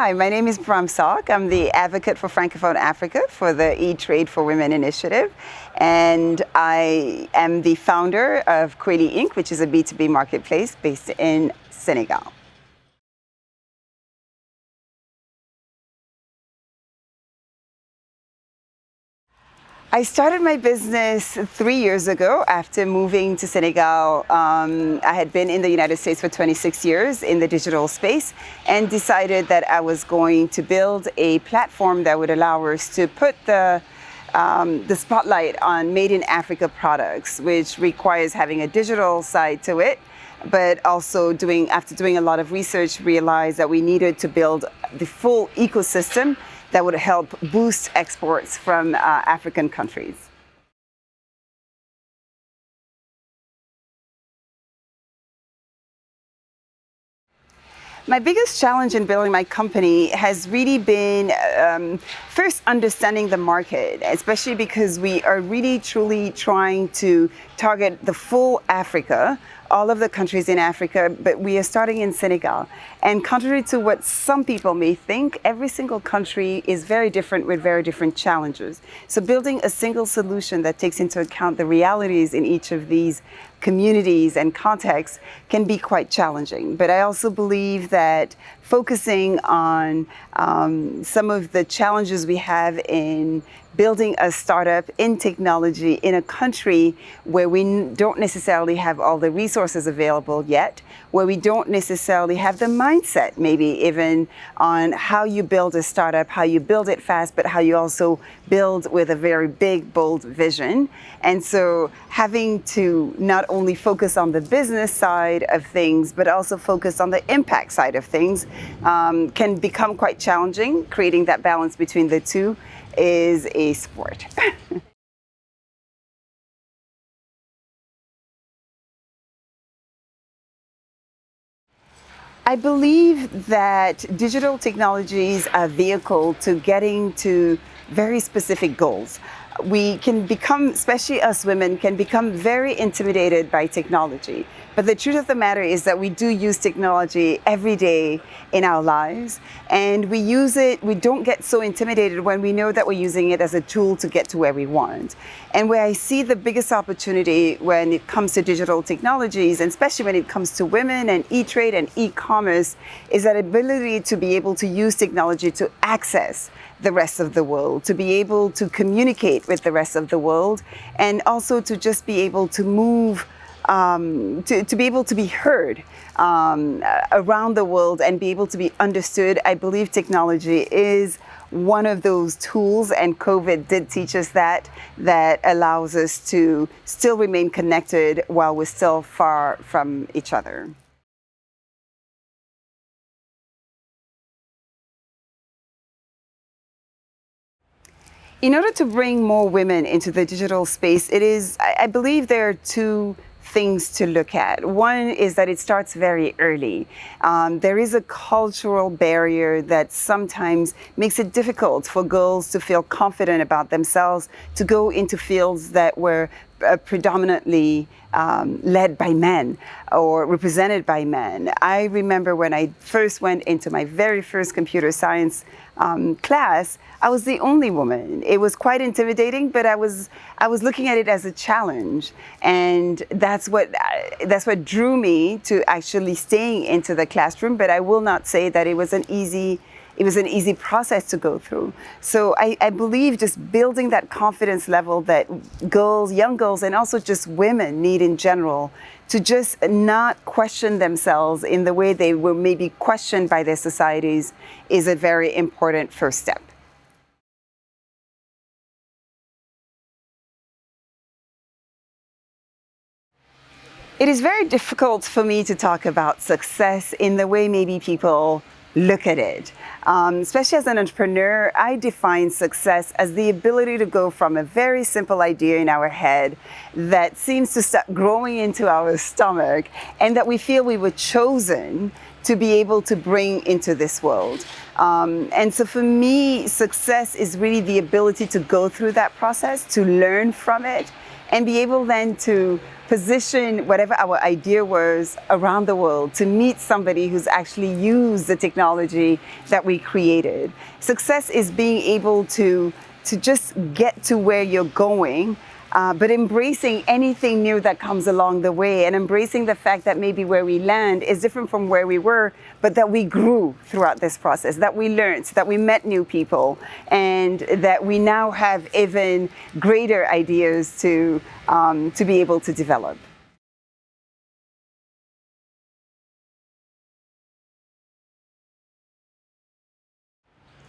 Hi, my name is Birame. I'm the advocate for Francophone Africa for the eTrade for Women initiative. And I am the founder of Kwely Inc., which is a B2B marketplace based in Senegal. I started my business 3 years ago after moving to Senegal. I had been in the United States for 26 years in the digital space and decided that I was going to build a platform that would allow us to put the spotlight on made in Africa products, which requires having a digital side to it, but also after doing a lot of research, realized that we needed to build the full ecosystem that would help boost exports from African countries. My biggest challenge in building my company has really been first understanding the market, especially because we are really truly trying to target the full Africa, all of the countries in Africa, but we are starting in Senegal. And contrary to what some people may think, every single country is very different with very different challenges. So building a single solution that takes into account the realities in each of these communities and contexts can be quite challenging. But I also believe that focusing on some of the challenges we have in building a startup in technology in a country where we don't necessarily have all the resources available yet, where we don't necessarily have the mindset, maybe even on how you build a startup, how you build it fast, but how you also build with a very big, bold vision. And so having to not only focus on the business side of things, but also focus on the impact side of things can become quite challenging. Creating that balance between the two is a sport. I believe that digital technologies are a vehicle to getting to very specific goals. We can become, especially us women, can become very intimidated by technology. But the truth of the matter is that we do use technology every day in our lives, and we use it, we don't get so intimidated when we know that we're using it as a tool to get to where we want. And where I see the biggest opportunity when it comes to digital technologies, and especially when it comes to women and eTrade and e-commerce, is that ability to be able to use technology to access the rest of the world, to be able to communicate with the rest of the world, and also to just be able to move, to be able to be heard around the world and be able to be understood. I believe technology is one of those tools, and COVID did teach us that allows us to still remain connected while we're still far from each other. In order to bring more women into the digital space, I believe there are two things to look at. One is that it starts very early. There is a cultural barrier that sometimes makes it difficult for girls to feel confident about themselves, to go into fields that were predominantly led by men or represented by men. I remember when I first went into my very first computer science class, I was the only woman. It was quite intimidating, but I was looking at it as a challenge, and that's what drew me to actually staying into the classroom. But I will not say that it was an easy process to go through. So I believe just building that confidence level that young girls, and also just women need in general, to just not question themselves in the way they were maybe questioned by their societies, is a very important first step. It is very difficult for me to talk about success in the way maybe people look at it. Especially as an entrepreneur, I define success as the ability to go from a very simple idea in our head that seems to start growing into our stomach, and that we feel we were chosen to be able to bring into this world. And so for me, success is really the ability to go through that process, to learn from it, and be able then to position whatever our idea was around the world to meet somebody who's actually used the technology that we created. Success is being able to just get to where you're going, but embracing anything new that comes along the way, and embracing the fact that maybe where we land is different from where we were, but that we grew throughout this process, that we learned, that we met new people, and that we now have even greater ideas to be able to develop.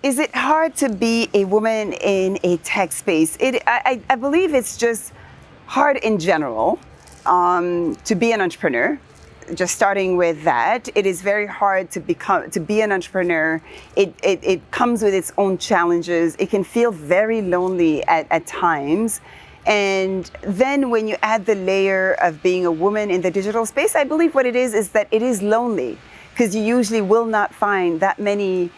Is it hard to be a woman in a tech space? I believe it's just hard in general to be an entrepreneur. Just starting with that, it is very hard to be an entrepreneur. It comes with its own challenges. It can feel very lonely at times. And then when you add the layer of being a woman in the digital space, I believe what it is that it is lonely, because you usually will not find that many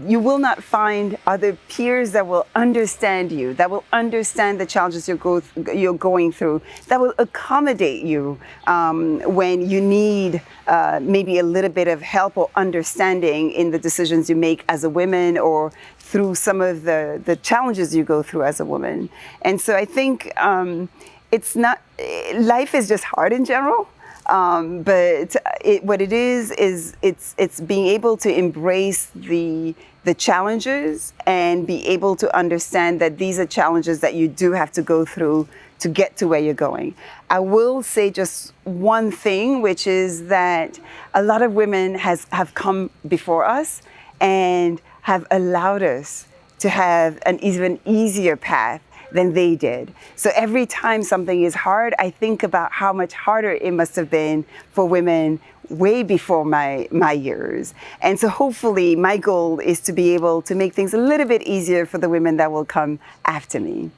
you will not find other peers that will understand you, that will understand the challenges you're going through, that will accommodate you when you need maybe a little bit of help or understanding in the decisions you make as a woman, or through some of the challenges you go through as a woman. And so I think life is just hard in general. But what it is it's being able to embrace the challenges and be able to understand that these are challenges that you do have to go through to get to where you're going. I will say just one thing, which is that a lot of women have come before us and have allowed us to have an even easier path than they did. So every time something is hard, I think about how much harder it must have been for women way before my years. And so hopefully my goal is to be able to make things a little bit easier for the women that will come after me.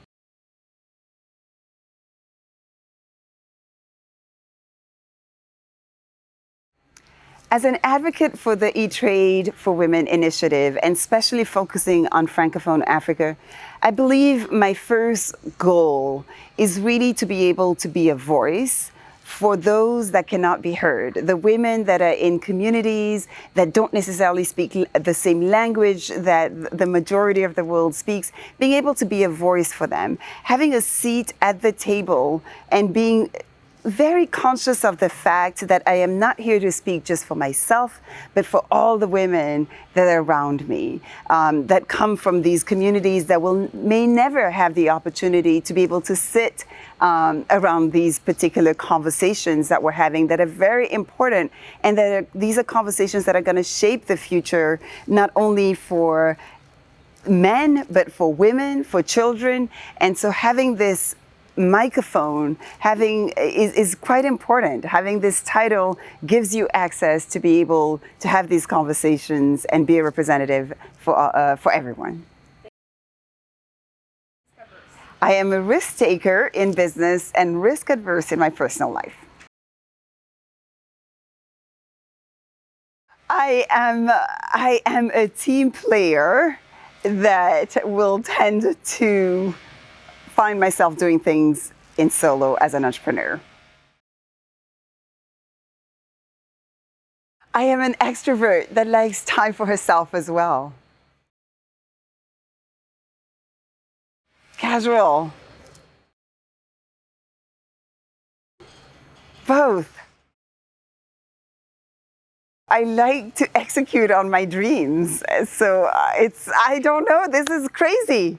As an advocate for the eTrade for Women initiative, and especially focusing on francophone Africa, I believe my first goal is really to be able to be a voice for those that cannot be heard, the women that are in communities that don't necessarily speak the same language that the majority of the world speaks, being able to be a voice for them, having a seat at the table, and being very conscious of the fact that I am not here to speak just for myself, but for all the women that are around me, that come from these communities that may never have the opportunity to be able to sit around these particular conversations that we're having, that are very important, and these are conversations that are going to shape the future, not only for men, but for women, for children. And so having this microphone is quite important. Having this title gives you access to be able to have these conversations and be a representative for everyone. I am a risk taker in business and risk adverse in my personal life. I am a team player that will tend to find myself doing things in solo as an entrepreneur. I am an extrovert that likes time for herself as well. Casual. Both. I like to execute on my dreams. So I don't know, this is crazy.